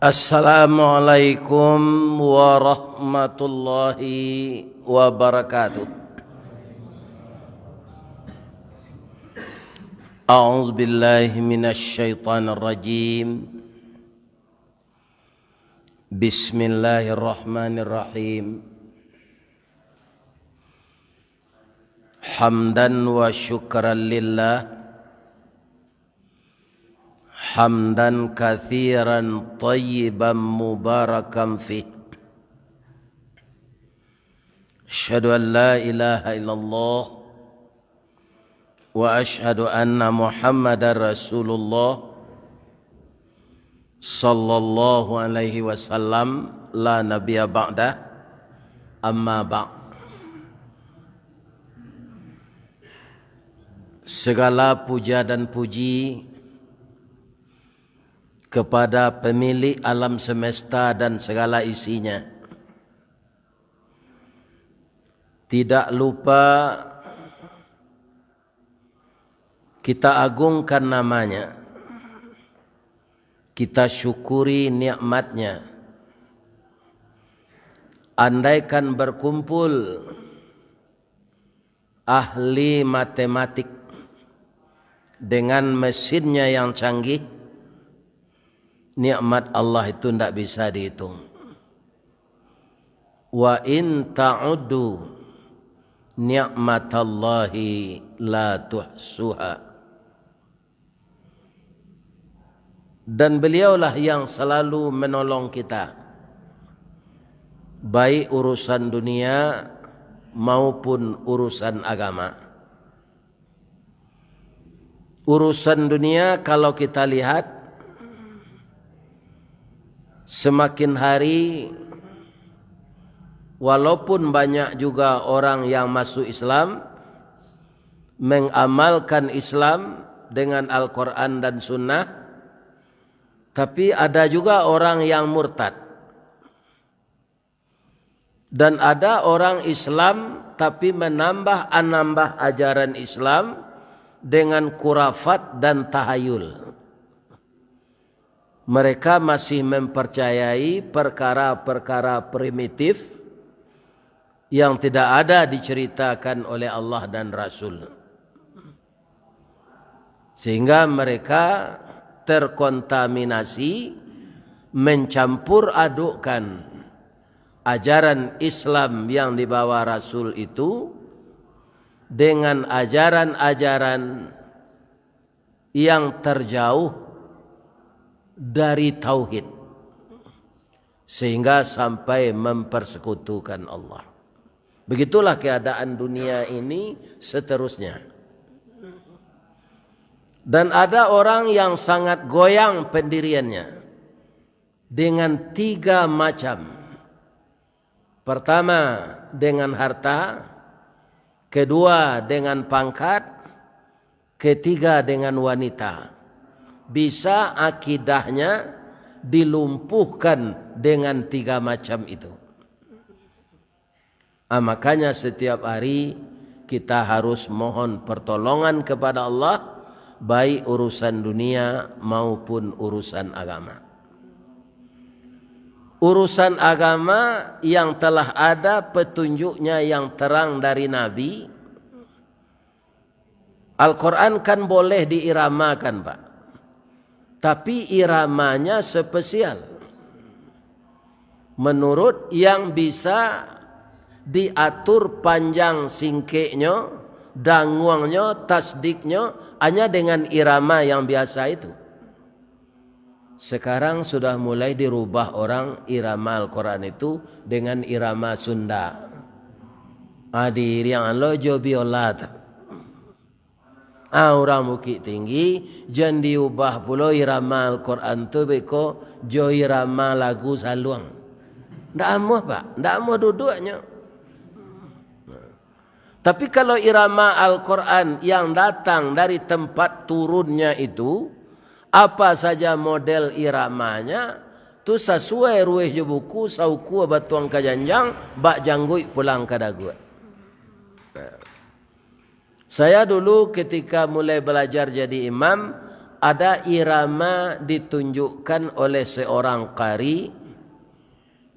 Assalamualaikum warahmatullahi wabarakatuh. A'udzu billahi minasy syaithanir rajim. Bismillahirrahmanirrahim. Hamdan wa syukran lillah. Hamdan katsiran tayyiban mubarakan fih. Asyhadu an la ilaha illallah wa asyhadu anna Muhammadar Rasulullah sallallahu alaihi wasallam la nabiyya ba'da amma ba'd. Segala puja dan puji kepada pemilik alam semesta dan segala isinya. Tidak lupa kita agungkan namanya, kita syukuri nikmatnya. Andaikan berkumpul ahli matematik dengan mesinnya yang canggih, nikmat Allah itu tidak bisa dihitung. Wa in ta'uddu ni'matallahi la tuhsuha. Dan beliaulah yang selalu menolong kita, baik urusan dunia maupun urusan agama. Urusan dunia kalau kita lihat, semakin hari walaupun banyak juga orang yang masuk Islam, mengamalkan Islam dengan Al-Quran dan Sunnah, tapi ada juga orang yang murtad. Dan ada orang Islam tapi menambah ajaran Islam dengan khurafat dan tahayul. Mereka masih mempercayai perkara-perkara primitif yang tidak ada diceritakan oleh Allah dan Rasul. Sehingga mereka terkontaminasi, mencampur adukkan ajaran Islam yang dibawa Rasul itu dengan ajaran-ajaran yang terjauh dari tauhid, sehingga sampai mempersekutukan Allah. Begitulah keadaan dunia ini seterusnya. Dan ada orang yang sangat goyang pendiriannya dengan 3 macam. Pertama dengan harta, kedua dengan pangkat, ketiga dengan wanita. Bisa akidahnya dilumpuhkan dengan 3 macam itu. Makanya setiap hari kita harus mohon pertolongan kepada Allah, baik urusan dunia maupun urusan agama. Urusan agama yang telah ada petunjuknya yang terang dari Nabi, Al-Quran kan boleh diiramakan, Pak. Tapi iramanya spesial menurut yang bisa diatur panjang singkeknya, danguangnya, tasdiknya hanya dengan irama yang biasa itu. Sekarang sudah mulai dirubah orang irama Al-Quran itu dengan irama Sunda. Adir yang lo jo biolat. Orang bukit tinggi jangan diubah pula irama Al-Quran tu beko jo irama lagu saluang. Ndak amuh, Pak, ndak amuh duduknya. Tapi kalau irama Al-Quran yang datang dari tempat turunnya itu, apa saja model iramanya tu sesuai rueh je buku sauku batuang kajanjang bak janggui pulang kadagu. Saya dulu ketika mulai belajar jadi imam, ada irama ditunjukkan oleh seorang qari.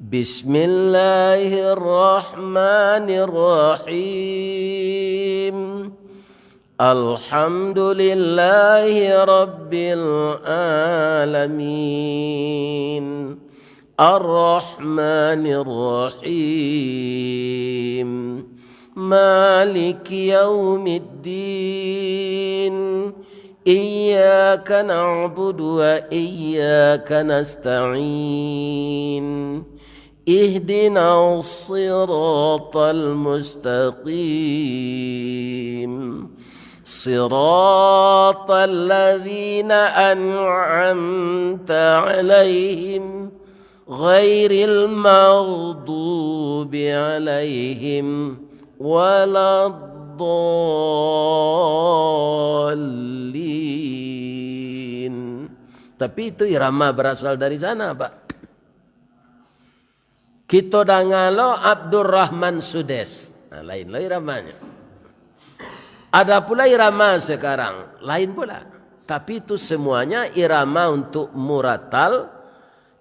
Bismillahirrahmanirrahim. Alhamdulillahi rabbil alamin. Ar-Rahmanir-Rahim. Maliki yaumiddin. Iyyaka na'budu wa iyyaka nasta'in. Ihdinas siratal mustaqim. Siratal ladzina an'amta 'alaihim ghairil maghdubi 'alaihim waladdallin. Tapi itu irama berasal dari sana, Pak. Kita dangalo Abdurrahman Sudes. Nah, lain lo iramanya. Ada pula irama sekarang, lain pula. Tapi itu semuanya irama untuk muratal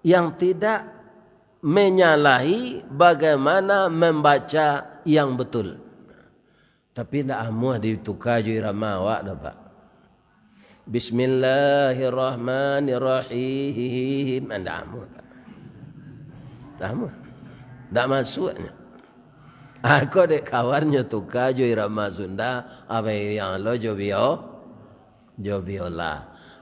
yang tidak menyalahi bagaimana membaca yang betul. Tapi tidak amuah ditukar irama awak dah, Pak. Bismillahirrahmanirrahim. Tidak amuah, Pak. Tak amuah. Tak masuknya. Aku dek kawannya tukar jo irama Sunda, apa yang lo jo biola.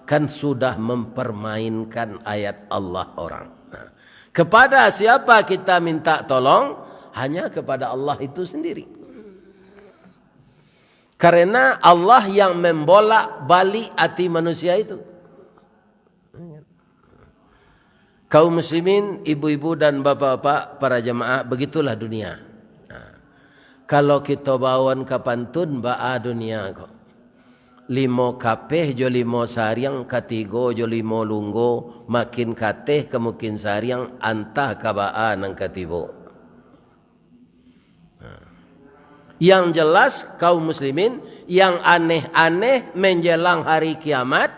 Kan sudah mempermainkan ayat Allah orang. Nah, kepada siapa kita minta tolong? Hanya kepada Allah itu sendiri. Karena Allah yang membolak balik hati manusia itu. Kaum muslimin, ibu-ibu dan bapak-bapak, para jemaah, begitulah dunia. Kalau kita bawan kapantun baa dunia kok. 5 kapeh jo 5 sariang, katigo jo 5 lunggo, makin kateh kemukin sariang antah kabaa nang katibo. Yang jelas kaum muslimin, yang aneh-aneh menjelang hari kiamat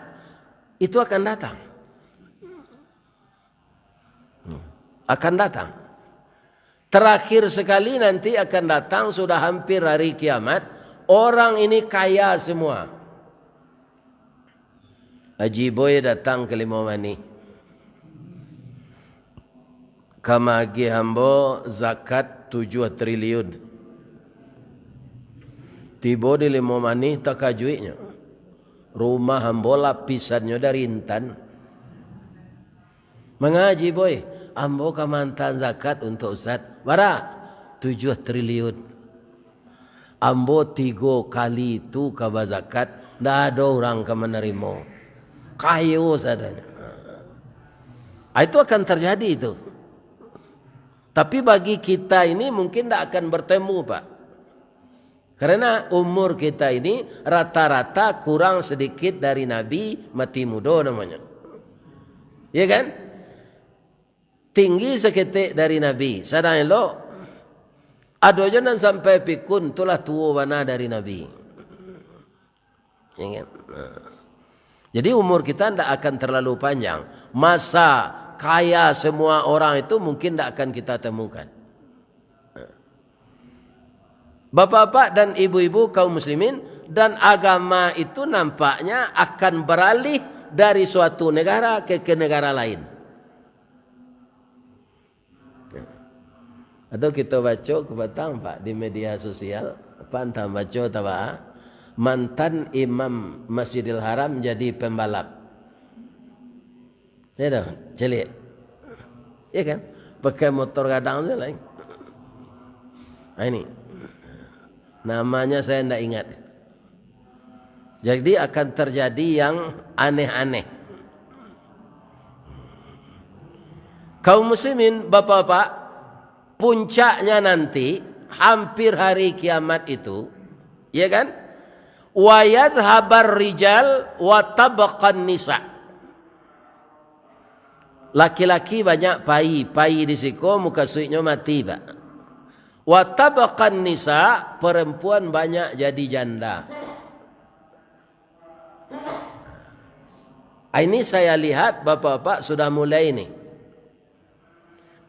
itu akan datang. Akan datang. Terakhir sekali nanti akan datang, sudah hampir hari kiamat. Orang ini kaya semua. Haji Boy datang ke Limomani. Kamagi hambo zakat 7 triliun. Tiba di Limomani tak kajuinya. Rumah hambo lapisannya dari intan. Mengaji Boy. Ambo kamantan zakat untuk Ustaz. Bara 7 triliun. Ambo 3 kali itu kaba zakat. Tidak ada orang ke menerima. Kayu sadanya. Itu akan terjadi itu. Tapi bagi kita ini mungkin tidak akan bertemu, Pak. Karena umur kita ini rata-rata kurang sedikit dari Nabi, mati muda namanya. Ya kan? Tinggi seketik dari Nabi. Sadang lo ada jangan sampai pikun itulah tua wana dari Nabi. Ya, jadi umur kita tidak akan terlalu panjang. Masa kaya semua orang itu mungkin tidak akan kita temukan. Bapak-bapak dan ibu-ibu kaum muslimin, dan agama itu nampaknya akan beralih dari suatu negara ke negara lain. Atau kita baca ke Batang, Pak, di media sosial. Apa entah baca atau apa? Mantan imam Masjidil Haram jadi pembalap. Ya dah, celik. Ya kan? Pakai motor gadang je lain. Nah, ini. Namanya saya tidak ingat. Jadi akan terjadi yang aneh-aneh. Kaum muslimin, bapak-bapak, puncaknya nanti hampir hari kiamat itu, ya kan? Wa yadhhabar rijal wa tabaqan nisa. Laki-laki banyak pai di siko, muka suiknya mati, Pak. Wa tabaqan nisa, perempuan banyak jadi janda. Ini saya lihat bapak-bapak sudah mulai nih.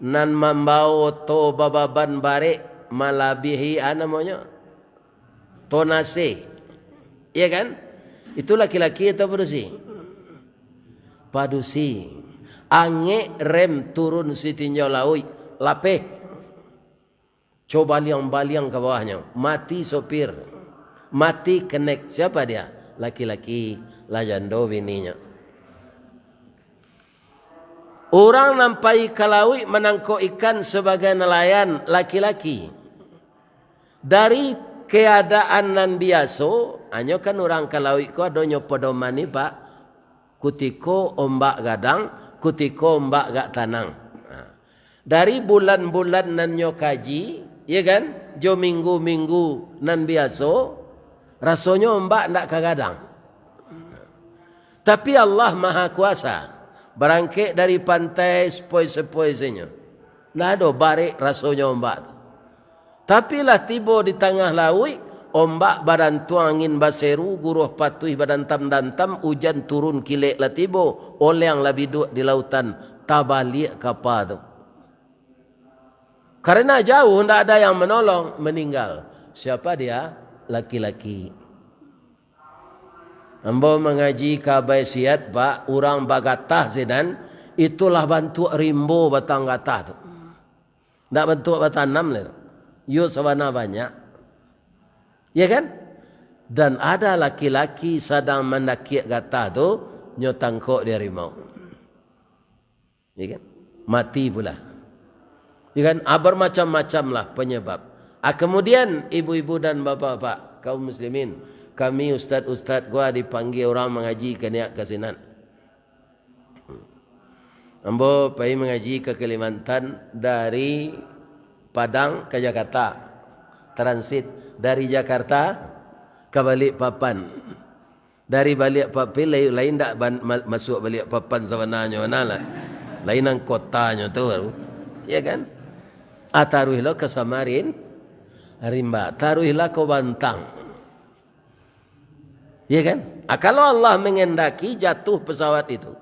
Nan membawa to bababan bare malabihi namanya tonase. Iya kan? Itu laki-laki atau padusi? Padusi. Ange rem turun si tinjau laui. Lapeh. Coba baliang ke bawahnya. Mati sopir. Mati connect. Siapa dia? Laki-laki. Lajando bininya. Orang nampai kalaui menangkau ikan sebagai nelayan laki-laki. Dari keadaan nan biasa, hanya kan orang kalaui ko adonyo podomani pak, kutiko ombak gadang, kutiko ombak gak tanang. Dari bulan-bulan nan nyo kaji, ya kan, jo minggu-minggu nan biasa, rasanya ombak ndak kagadang. Tapi Allah Maha Kuasa. Berangkit dari pantai sepoi-sepoi-nya. Lah ada barik rasanya ombak. Tapi lah tiba di tengah laut, ombak badan tuang angin baseru, guruh patuh badan tam-tam, hujan turun kilek lah tiba. Oleh yang lebih duduk di lautan, tabalik kapal tu. Karena jauh, tidak ada yang menolong, meninggal. Siapa dia? Laki-laki. Ambo mengaji kabaisiat pak orang bagatah sedan itulah bantu rimbo batang gatah tu. Ndak bantu batanam le. Yo sabana banyak. Ya kan? Dan ada laki-laki sedang mendakiak gatah tu nyotangkok dia rimau. Ya kan? Mati pula. Ya kan? Bermacam-macam lah penyebab. Kemudian ibu-ibu dan bapak-bapak kaum muslimin, kami ustaz-ustaz gua dipanggil orang mengaji ke niat kasinan. Ambo pergi mengaji ke Kalimantan dari Padang ke Jakarta. Transit dari Jakarta ke Balikpapan. Dari Balikpapan lain tak masuk Balikpapan sebenarnya lah. Lainan kotanya tu. Ya kan? Taruhlah ke Samarin, Rimba. Taruhlah ke Bantang. Ya kan? Kalau Allah mengendaki jatuh pesawat itu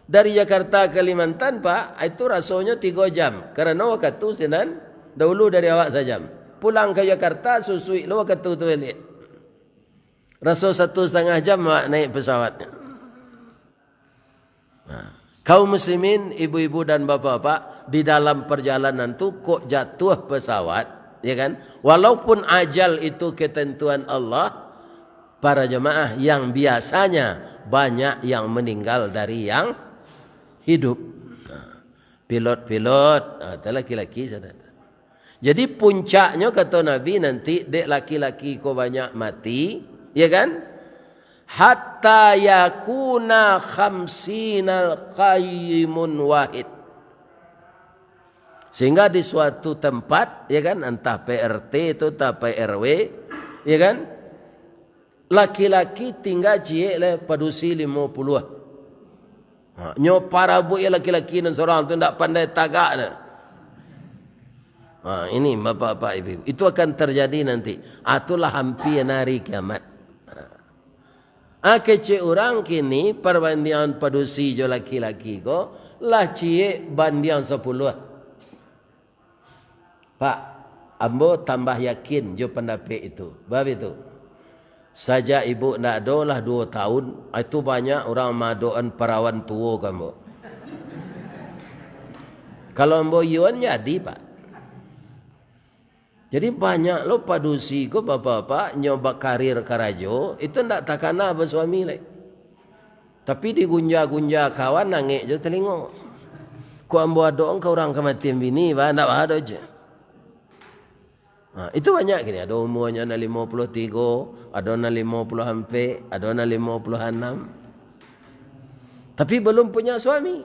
dari Jakarta ke Kalimantan pak, itu rasanya 3 jam. Karena waktu itu sinan dahulu dari awak sejam. Pulang ke Jakarta susui lo waktu itu balik. Rasa 1,5 jam naik pesawatnya. Kaum muslimin, ibu-ibu dan bapak-bapak, di dalam perjalanan tu kok jatuh pesawat, ya kan? Walaupun ajal itu ketentuan Allah. Para jemaah yang biasanya banyak yang meninggal dari yang hidup. Pilot-pilot, laki-laki. Jadi puncaknya kata Nabi nanti dek laki-laki kau banyak mati, ya kan? Hatta yakuna khamsinal qayyimun wahid. Sehingga di suatu tempat, ya kan, entah PRT itu, entah PRW, ya kan? Laki-laki tinggal cie le padusi 50. Nyo para bu ya laki-laki dan seorang tu tidak pandai tagak dah. Ini bapak-bapak ibu. Itu akan terjadi nanti. Itulah hampir hari kiamat. Kecik orang kini perbandingan padusi jo laki-laki ko lah cie banding 10. Pak, ambo tambah yakin jo pendapat itu. Bab itu. Saja ibu nak do lah 2 tahun, itu banyak orang madoan perawan tua kamu. Kalau ambo yuan jadi pak. Jadi banyak lo padusi ko bapak-bapak nyoba karir karajo, itu ndak takana bersuami lagi. Tapi digunja-gunja kawan nangik je telingo. Ko ambo doang ke orang kematian bini, pak ndak ada je. Itu banyak gini, ada umurnya 53, ada 50 hampir, ada 56. Tapi belum punya suami.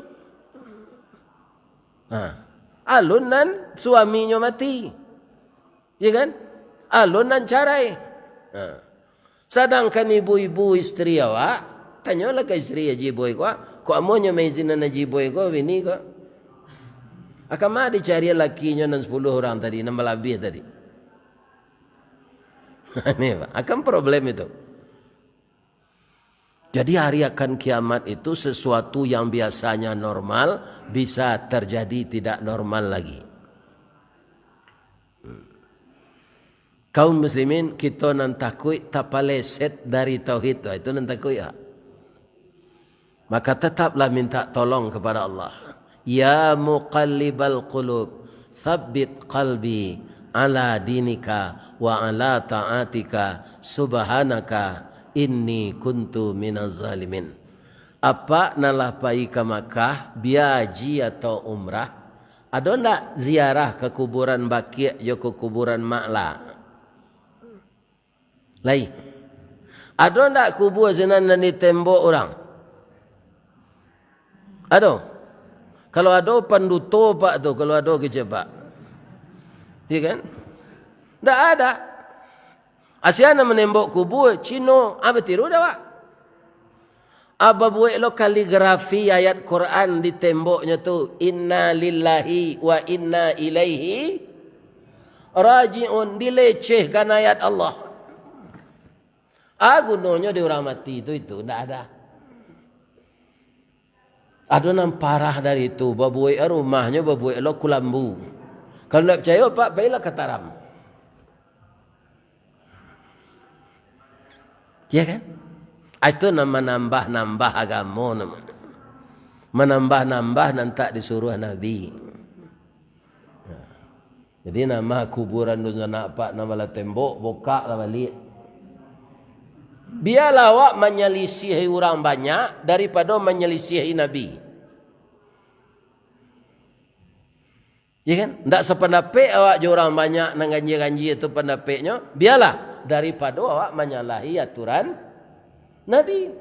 Alunan suaminya mati. Ya kan? Alunan carai. Sedangkan ibu-ibu istri awak, tanyalah ke istri aji boy ko, ko amonya maizinan aji boy ko bini ko. Akama dicari lakinya nan 10 orang tadi, 6 lebih tadi. Ini akan problem itu. Jadi hari akan kiamat itu sesuatu yang biasanya normal bisa terjadi tidak normal lagi. Kaum muslimin kita nan takui tapaleset dari tauhid itu nan takui ya. Maka tetaplah minta tolong kepada Allah. Ya muqallibal qulub, tsabbit qalbi ala dinika wa ala ta'atika subhanaka inni kuntu minaz zalimin. Apa nalah pai ke Makkah biaji atau umrah? Ada ndak ziarah ke kuburan Baqi' yo ke kuburan Ma'la? Lai. Ada ndak kubur senan di tembok orang? Ada. Kalau ada panduto pak tu, kalau ada kecepak. Ya kan? Ndak ada. Asyana menembok kubur Cino, apa tiru dah pak? Apa buat lo kaligrafi ayat Quran di temboknya tu, inna lillahi wa inna ilaihi raji'un, dilecehkan ayat Allah. Gunanya di orang mati itu tidak ada. Ada yang parah dari itu, babuai rumahnya babuai lo kulambu. Kalau tidak percaya pak, baiklah kataram. Ya kan? Itu nama nambah-nambah agama nama. Menambah-nambah dan tak disuruh Nabi. Jadi nama kuburan tu nak pak nama la tembok buka lah balik. Biarlah awak menyelisihi orang banyak daripada menyelisihi Nabi. Ya kan? Tak sependapat awak je orang banyak nang ganji-ganji itu pendapatnya. Biarlah daripada awak menyalahi aturan Nabi.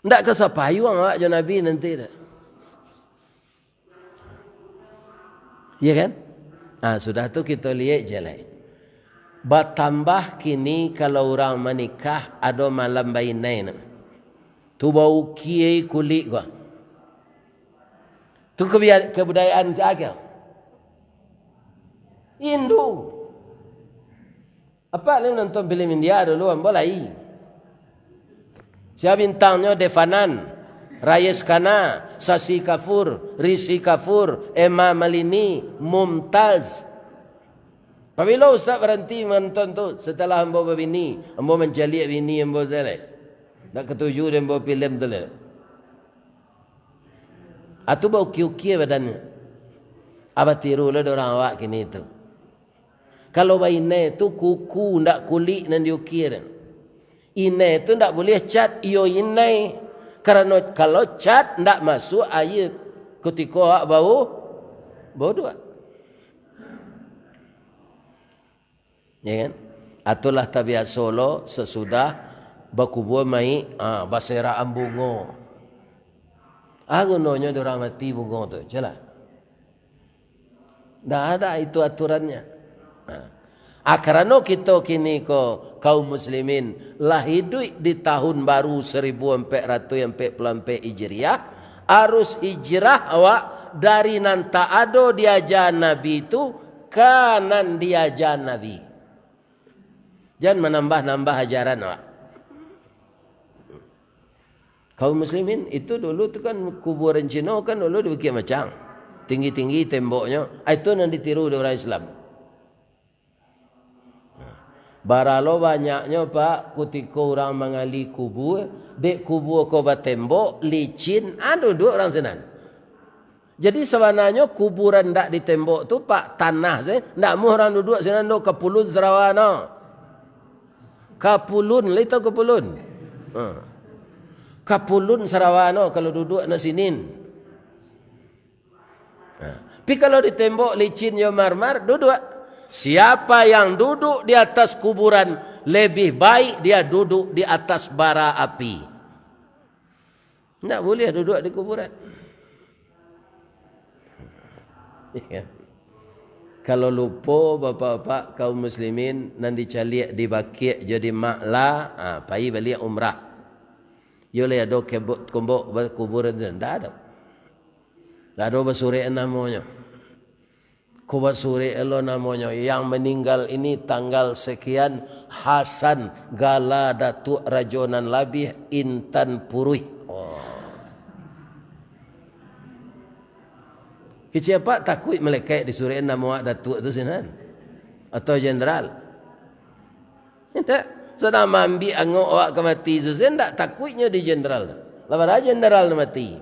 Tak kesapayuang awak je Nabi nanti dah. Ya kan? Sudah tu kita lihat je lah. Bertambah kini kalau orang menikah ada malam bainai. Tu bau kiai kulit gua. Tu kebudayaan sahaja. Hindu. Apa ni nonton film India dulu boleh. Siapa bintangnya Devanan, Rajesh Khanna, Sasi Kapoor, Rishi Kapoor, Emma Malini, Mumtaz. Apabila Ustaz berhenti menonton tu setelah hamba berbini, hamba mencalik bini hamba selai. Nak ketujuh dia hamba filem tu lah. Atu bau kiu-kiu badannya. Apa tiru lah orang awak kini tu. Kalau bainai tu kuku ndak kulit nan diukir. Inai tu ndak boleh cat iyo inai. Kerana kalau cat ndak masuk air ketika bau dua. Ya kan? Atulah tabiat Solo sesudah berkubur mai baseraan bunga. Gunanya orang mati bunga tu, jelas. Tak ada itu aturannya. Kerana kita kini kaum muslimin lah hidup di tahun baru 1444 Hijriah, harus hijrah awak dari nan tak ada diajar Nabi itu kanan diajar Nabi. Jangan menambah-nambah ajaran awak. Kaum muslimin itu dulu tu kan kuburan Cina kan dulu dibikin macam tinggi-tinggi temboknya. Itu yang ditiru oleh orang Islam. Baralo banyaknya pak ketika orang mengali kubur, dek kubur kau tembok licin, duduk orang senang. Jadi sebenarnya kuburan tak di tembok tu pak tanah saya, tak mau orang duduk senang duduk Kepulun Sarawak. Kapulun, itu Kapulun. Kapulun Sarawak kalau duduk nak sinin. Tapi kalau di tembok licin yo marmar duduk. Siapa yang duduk di atas kuburan lebih baik dia duduk di atas bara api. Tak boleh duduk di kuburan. Ya. Kalau lupa bapak-bapak kaum muslimin nanti caliak di Baqi' jadi Ma'la, pai balik umrah. Yo le ada kumbuk kuburan tak ada. Tak ada bersurian namanya. Kubat suri elo namanya yang meninggal ini tanggal sekian Hasan Gala Datuk Rajonan Labih Intan Purui. Kecapa takut melekat di suri nama Datuk tu sinan atau jenderal. Tidak. Sedang ambil angok awak ke mati tu sen tak takutnya di jenderal. Lepas dah jenderal mati.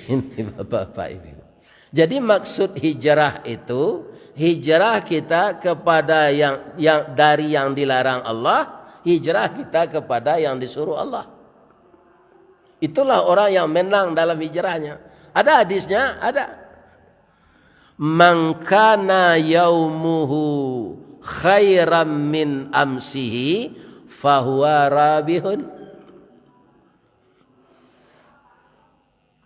Ini bapak-bapak ibu. Jadi maksud hijrah itu hijrah kita kepada yang dari yang dilarang Allah, hijrah kita kepada yang disuruh Allah. Itulah orang yang menang dalam hijrahnya. Ada hadisnya, ada. Man kana yaumuhu khairam min amsihi fahuwa rabihun.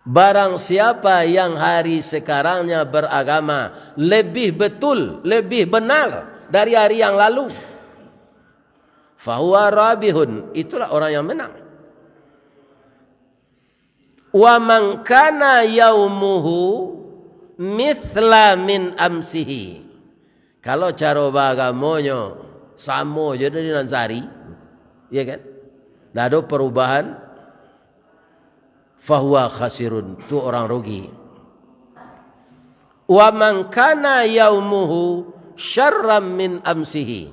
Barang siapa yang hari sekarangnya beragama lebih betul, lebih benar dari hari yang lalu, fahuwa rabihun, itulah orang yang menang. Wa man kana yaumuhu mithla min amsihi. Kalau cara bagamonyo sama je dengan sehari, ya kan? Tak ada perubahan. Fahuwa khasirun, tu orang rugi. Wa man kana yaumuhu syarram min amsihi.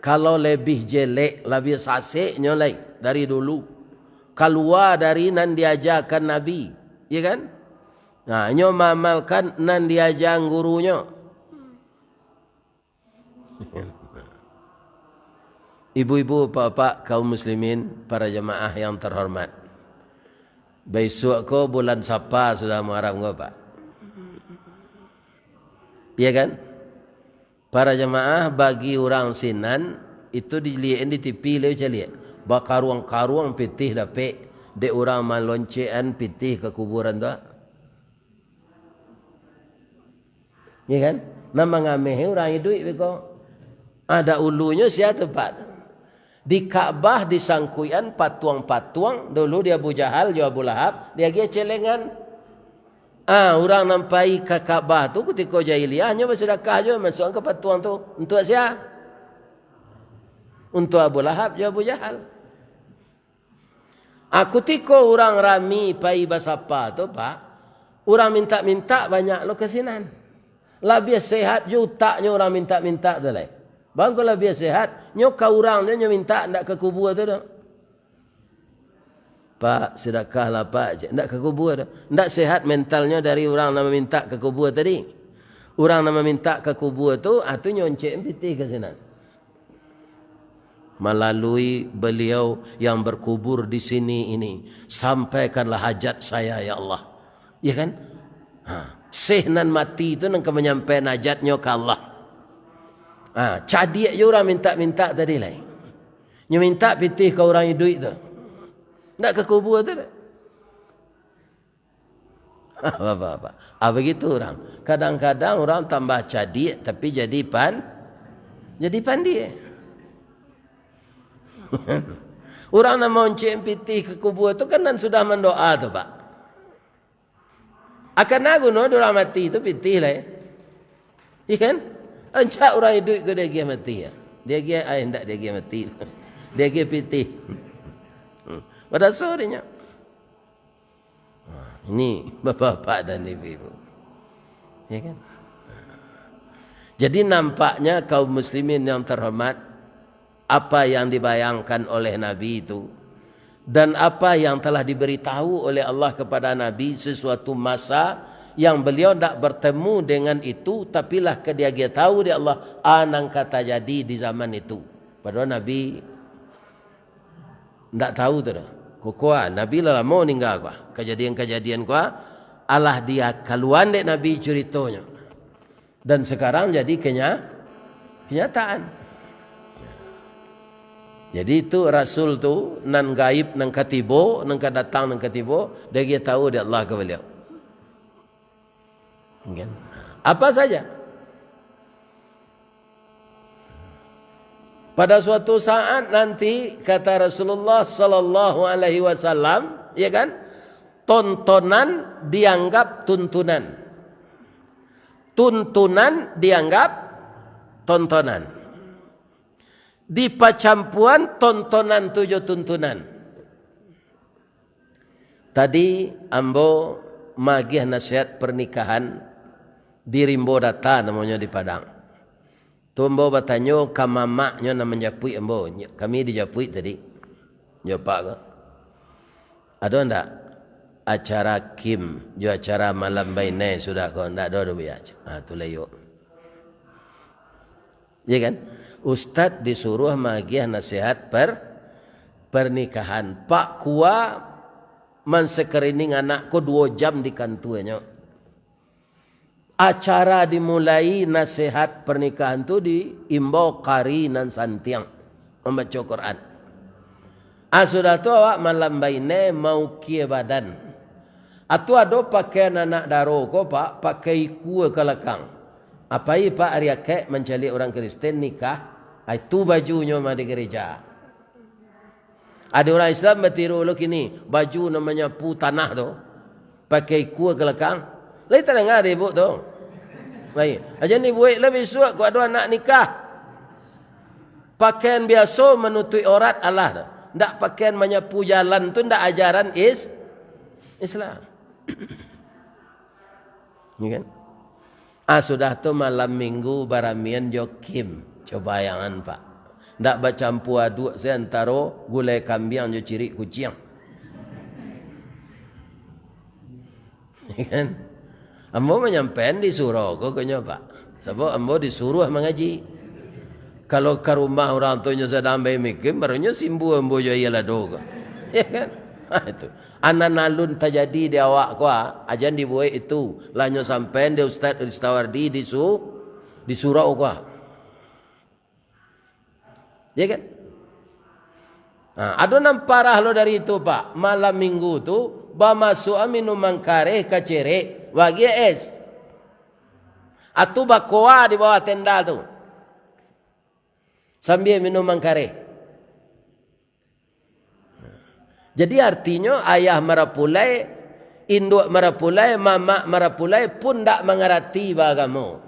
Kalau lebih jelek, lebih sasiknya lagi dari dulu, keluar dari nan diajarkan Nabi, ya kan? Nah, nyo mamalkan nan diajar gurunya. Ibu-ibu, bapak, kaum muslimin, para jemaah yang terhormat. Besok ko bulan Sapa sudah muharram ko Pak. Iya kan? Para jemaah bagi orang Sinan itu dilihat di TV le lihat. Bakaruang-karuang pitih dape de orang maloncean pitih ke kuburan tu. Iya kan? Nama ngameh orang hidup beko. Ada ulunya sia tempat. Di Ka'bah disangkuian patuang-patuang. Dulu dia Abu Jahal, dia Abu Lahab. Dia dia celengan. Orang nampai ke Ka'bah tu ketika jahiliahnya bersedekah je masuk ke patuang tu. Untuk siapa? Untuk Abu Lahab, dia Abu Jahal. Ketika orang rami pai basapa tu Pak. Orang minta-minta banyak lo kesinan. Lebih sehat je utaknya orang minta-minta tu lah. Bang kalau biar sehat, nyok kau orang dia minta nak ke kubur tu dah. Pak, sedekahlah Pak, nak ke kubur dah. Nak sehat mentalnya dari orang nama minta ke kubur tadi. Orang nama minta ke kubur tu, tu nyoncek pitih ke sana. Melalui beliau yang berkubur di sini ini, sampaikanlah hajat saya ya Allah. Ya kan? Sehnan mati itu nak menyampaikan hajatnya ke Allah. Cadik je orang minta-minta tadi lah. Dia minta pitih ke orang hidup tu. Nak ke kubur tu tak? Apa-apa. Begitu orang. Kadang-kadang orang tambah cadik tapi jadi pandai. Orang nak monceng pitih ke kubur tu kan sudah mendoa tu Pak. Akan aku no orang mati tu pitih lah. Ya kan? Encak orang hidup ke dia mati ya. Dia hendak dia mati. Dia pitih. Pada sorenya. Ini bapak-bapak dan ibu-ibu. Ya kan? Jadi nampaknya kaum muslimin yang terhormat, apa yang dibayangkan oleh Nabi itu dan apa yang telah diberitahu oleh Allah kepada Nabi sesuatu masa yang beliau tak bertemu dengan itu, tapi lah dia tahu dia Allah anang kata jadi di zaman itu. Padahal Nabi tak tahu tu dah. Kukua Nabi lah mau ninggal kuah. Kejadian-kejadian kuah Allah dia kaluan dek Nabi ceritanya. Dan sekarang jadi kenyataan. Jadi itu Rasul tu nan gaib nan katibo, nan datang nan katibo, dia tahu dia Allah ke beliau. Apa saja. Pada suatu saat nanti kata Rasulullah sallallahu alaihi wasallam, ya kan? tontonan dianggap tuntunan. Tuntunan dianggap tontonan. Di pacampuan tontonan tujuh tuntunan. Tadi ambo magih nasihat pernikahan di Rimbo Data namanya di Padang. Tu ambo bertanya ke mamaknya nama menjapui ambo. Kami dijapui tadi. Nyopak ke? Ada ndak acara Kim, jo acara malam baine sudah kau ndak ada biar. Tu layo. Ya kan? Ustaz disuruh magiah nasihat pernikahan. Pak Kua mensekerining anakku 2 jam di kantunya. Acara dimulai nasihat pernikahan tu di imbau kari nan santiang membaca Quran. Sudah tu awak malam baine mau kie badan. Atu ado pakaian anak daro ko pak pakai kue kelakang. Apai pak ariake mencari orang Kristen nikah. Itu bajunya mah di gereja. Ada orang Islam bertiru lo kini baju namanya pu tanah tu pakai kue kelakang. Lai tak dengar dia ibu tu. Baik. Aja ni buat lebih suak ko ada anak nikah. Pakaian biasa menutupi aurat Allah tu. Ndak pakaian menyapu jalan tu ndak ajaran Islam. Ya kan? Sudah tu malam minggu baramian jokim. Coba bayangan pak. Ndak bercampur aduk saya antara gulai kambing jo ciri kucing. Ya kan? Ambo menyampaikan disuruh kok pak. Sebab ambo disuruh mengaji. Kalau ke rumah orang tuanya sedang mikir, barunya simbu ambo jo ialah doga. Ya kan? Itu. Anak nalun terjadi di awak kuah, ajan dibuat itu. Lanyo sampai di Ustaz Istawardi di surau kuah. Ya kan? Ada namparah lo dari itu pak. Malam minggu tu, bamasuk minuman kareh kacere, bagi es. Atu bakoa di bawah tenda tu. Sambil minuman kareh. Jadi artinya ayah merapulai, induk merapulai, mama merapulai pun tak mengerti bagamu.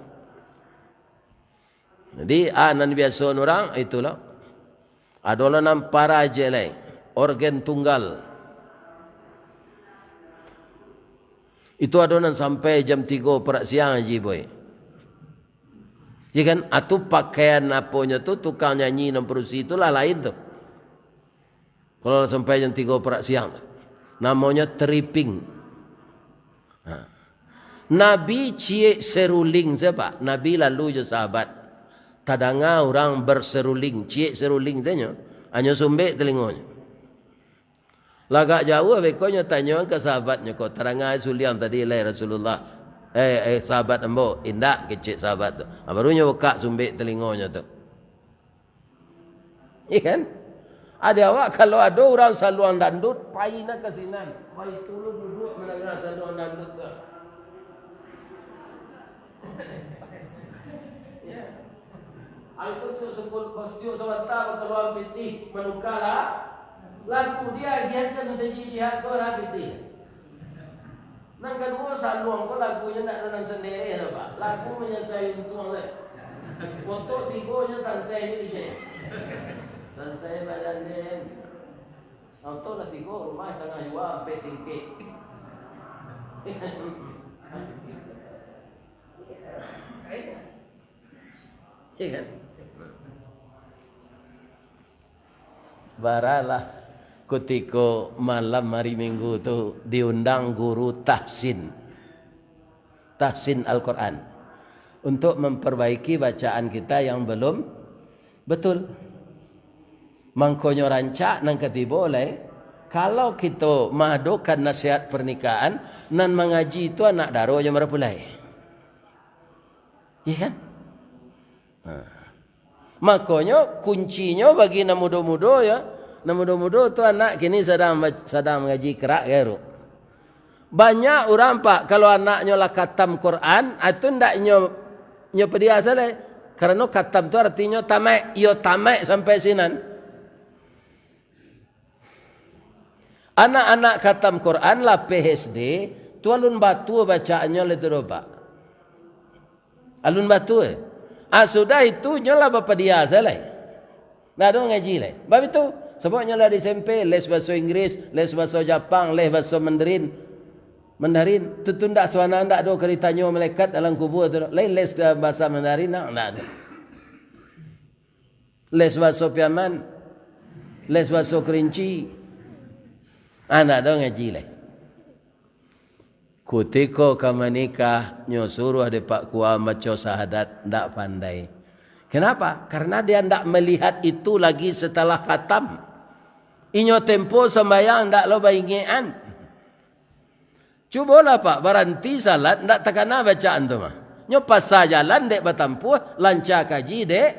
Jadi anan biasa orang itulah. Adalah nampara jelai, organ tunggal. Itu adonan sampai jam 3 perak siang aja boy. Ya kan? Atau pakaian apanya tu tukang nyanyi dan perusi itulah lain tu. Kalau sampai jam 3 perak siang. Namanya tripping. Nabi cie seruling siapa? Nabi lalu je sahabat. Tadanga orang berseruling. Cie seruling saja. Hanya sumbek telinganya. Lagak jauh bekonya tanya ke sahabatnya. Kau terangah sulian tadi lai Rasulullah. Sahabat ambo. Indak kecik sahabat tu. Barunya buka sumbek telinganya tu. Iya kan? Ada awak kalau ada orang saluan dandut, paina ke sinan. Pai tulu duduk menengah saluan dandut tu. Ya. Aku tu sebut kostiu sebentar keluar piti menukar lagu dia giatkan seji jihad ko lah piti. Nang kedua saluang ko lagunya nak renang sendiri ya pak. Lagu menyelesaikan untung le. Foto tigonya sansai ni je. Sansai badan dia. Auto lah tigo rumah tengah jual tinggi. Iya kan? Baralah ketika malam hari Minggu tu diundang guru tahsin Al-Quran untuk memperbaiki bacaan kita yang belum betul. Mangkonyo rancak nang ketiba oleh kalau kita mahadokan nasihat pernikahan nan mengaji itu anak daro je merapulai. Iya kan? Makanya kuncinya bagi nak muda-muda ya. Nak muda-muda tu anak kini sedang mengaji kerak garu. Banyak orang pak kalau anaknya lah khatam Quran, itu ndak nyo pedia salah. Karena khatam tu artinya tamat, yo tamat sampai sinan. Anak-anak khatam Quran lah PhD, tu alun batu bacaannya le tu pak. Alun batu sudah itu nyola bapa dia selai. Nah dong ngaji le. Bab itu sebabnya lah di SMP les bahasa Inggris, les bahasa Jepang, les bahasa Mandarin. Tu ndak suana ndak do keritanya malaikat dalam kubur tu. Lain les bahasa Mandarin ndak ada. Les bahasa Piaman, les bahasa Kerinci. Anak dong ngaji le. Kutiko kama nikah nyo suruh de pak kuah maco sahadat ndak pandai. Kenapa? Karena dia ndak melihat itu lagi setelah khatam. Inyo tempo sembayang ndak lo baingean. Cubalah pak berhenti salat ndak takana bacaan tu mah. Nyo pas jalan dek batampuh lancar kaji dek.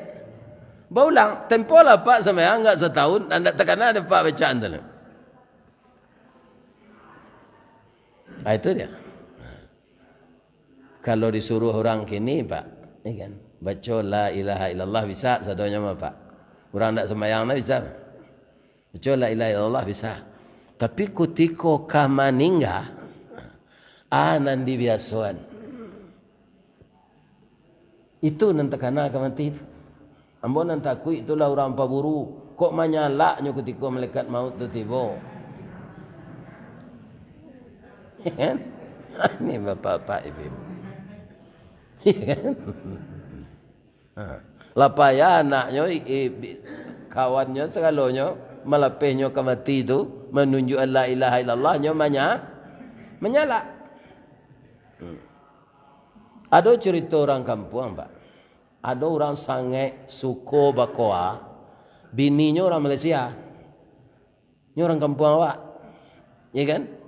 Baulang tempo lah pak sembayang ndak setahun ndak takana de pak bacaan tu. Nah, itu dia. Kalau disuruh orang kini pak, ini kan baca la ilaha illallah bisa sadonya mah pak. Orang tak sembahyang nak bisa. Baca la ilaha illallah bisa. Tapi kutiko kamaningga nanti biasuan. Itu nanti kana kamati. Ambo nan takui itulah orang paburu. Kok menyalaknya ketika malaikat maut tu tiba. Ini bapak-bapak ibu-ibu. Lapaya anaknya kawannya segalanya melepehnya ke mati itu menunjuk la ilaha illallah nya menyala. Ada cerita orang kampung pak. Ada orang sangai suko bakoa bininya orang Malaysia. Ini orang kampung awak. Ya kan?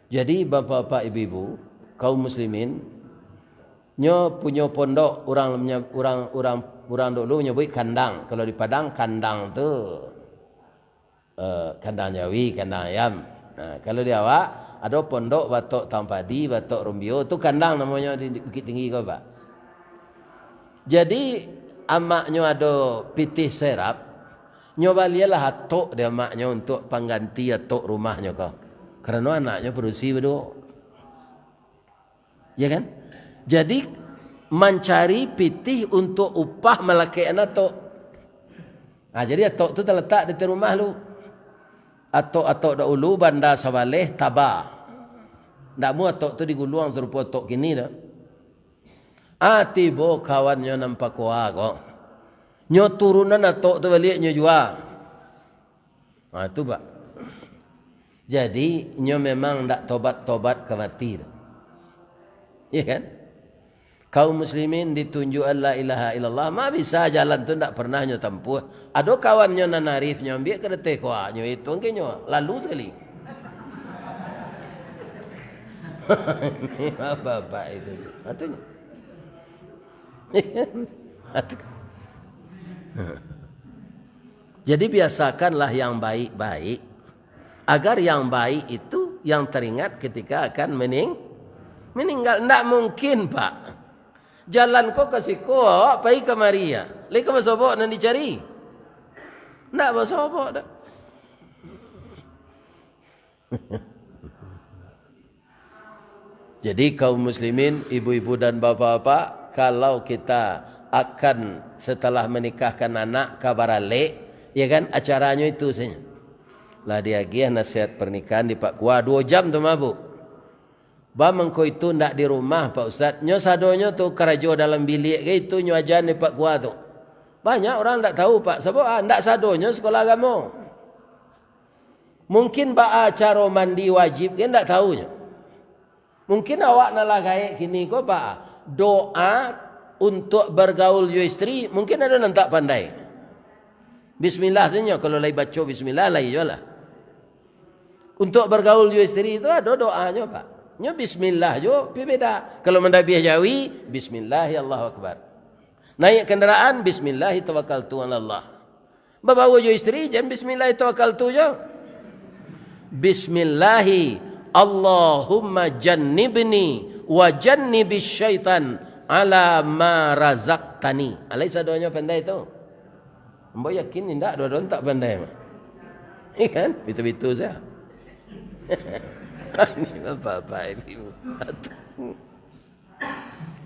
Jadi bapak-bapak ibu-ibu kaum muslimin nyo punya pondok orang dulu nyebut kandang. Kalau di Padang kandang tu kandang Jawi, kandang ayam. Nah, kalau di awak ada pondok batok Tampadi, batok Rumbio tu kandang namanya di Bukit Tinggi kau pak. Jadi amaknya ada pitih serap. Nyoba lialah atok dia amaknya untuk pengganti atok rumahnya kau. Karena anaknya berusia berdua. Ya kan? Jadi mencari pitih untuk upah melaki anak tok. Nah, jadi atok tu terletak di rumah lu. Atok dahulu bandar Sabaleh Tabah. Ndak mu atok tu diguluang serupa atok kini dah. Tiba kawannya nampak kuah kok. Nyo turunan atok tu balik nyo jual. Itu pak. Jadi nyo memang ndak tobat-tobat ke mati. Ya kan? Kaum muslimin ditunjuk la ilaha illallah, ma bisa jalan tu ndak pernah nyo tempuh. Ada kawan nyo nanarif nyo ambil ke detek kuah nyo itu ke nyo lalu sekali. Apa itu? Atunya. Jadi biasakanlah yang baik-baik agar yang baik itu yang teringat ketika akan meninggal. Tidak mungkin pak. Jalan kau kasih kau pergi ke Maria. Lagi kau bersobok dan dicari. Tidak bersobok dah. Jadi kaum muslimin, ibu-ibu dan bapak-bapak, kalau kita akan setelah menikahkan anak kabar alik, ya kan acaranya itu saja. Lah dia giah nasihat pernikahan di Pak Kuah 2 jam tu mabuk. Ba mengko itu ndak di rumah Pak Ustaz. Nyo sadonyo tu kerajo dalam bilik ke itu nyo ajan di Pak Kuah tu. Banyak orang ndak tahu Pak. Sebab ndak sadonyo sekolah agama. Mungkin ba cara mandi wajib ke ndak tahunya. Mungkin awak nalah gaek kini ko Pak. Doa untuk bergaul yo istri mungkin ada nantak pandai. Bismillah saja kalau lagi baca bismillah lagi jolah. Untuk bergaul yo istri itu ada doanya pak. Nyo bismillah jo beda. Kalau mendabiah Jawi bismillah Allahu akbar. Naik kendaraan bismillah tawakkaltu ala Allah. Bawa yo istri jam bismillah tawakkaltu jo. Bismillah Allahumma jannibni wa jannibis syaitan ala ma razaqtani. Alaisa doanya pandai tu. Mbak yakin tidak dua-dua tak pandai mah. Kan? Itu-itu saja. Ini bapak ibu.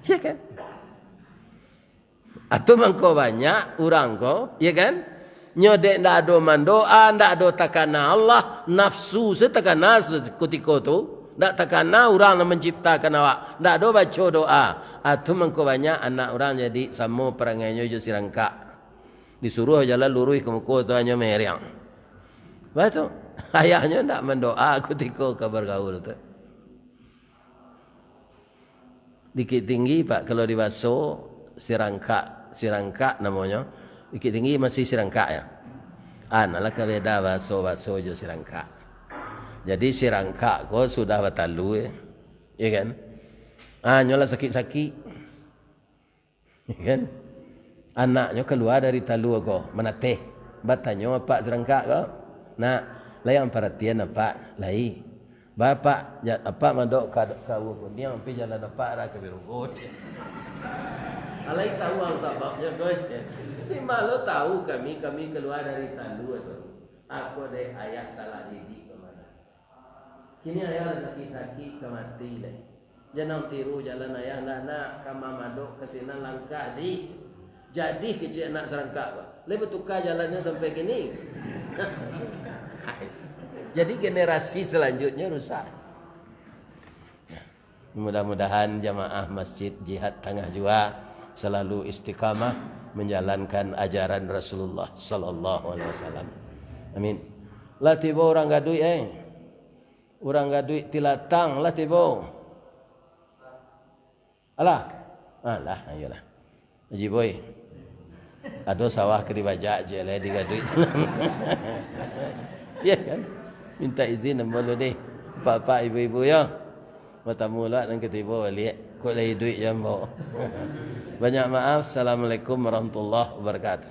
Ya kan? Atau mangko banyak orang ko, ya kan? Nyodek ndak ada mandoa, ndak ada takana Allah, nafsu setakana ketika tu, ndak takana orang yang menciptakan awak, ndak ada baca doa. Atau mangko banyak anak orang jadi sama perangainya je sirangka. Disuruh jalan lurus ke muka tu hanya meriang. Betul. Ayahnya ndak mendoa ketika kabar gaul tu. Dikit tinggi pak kalau dibasuh sirangka namanya. Dikit tinggi masih sirangka ya. Analah kabeda basuh je sirangka. Jadi sirangka ko sudah batalu ya kan? Nyola sakit-sakit. Ya kan? Anaknya keluar dari talu ko, menateh. Batanya apa sirangka ko? Nak, layang perhatian apa? Lai. Bapak apa mandok kau pun dia sampai jalan apa arah ke Birungut. Alai tahu ang sebabnya guys. Tapi malu tahu kami keluar dari talu itu. Aku deh ayah salah didik kemana. Kini ayah sakit-sakit kemati deh. Jangan tiru jalan ayah nak kama mandok kesina langkah di. Jadi kecil nak serangka. Lebih tukar jalannya sampai gini. Jadi generasi selanjutnya rusak. Mudah-mudahan jamaah Masjid Jihad Tengah Jua selalu istiqamah menjalankan ajaran Rasulullah sallallahu alaihi wasallam. Amin. Lah tiba orang gadui Orang gadui tilatang lah tiba. Alah, ayolah. Haji boy. Ada sawah ke dibajak je lah digadui. Ya kan? Minta izin nama deh. Bapak ibu-ibu ya. Mata mula dan ketiba balik. Kok lagi duit jam bawa. Banyak maaf. Assalamualaikum warahmatullahi wabarakatuh.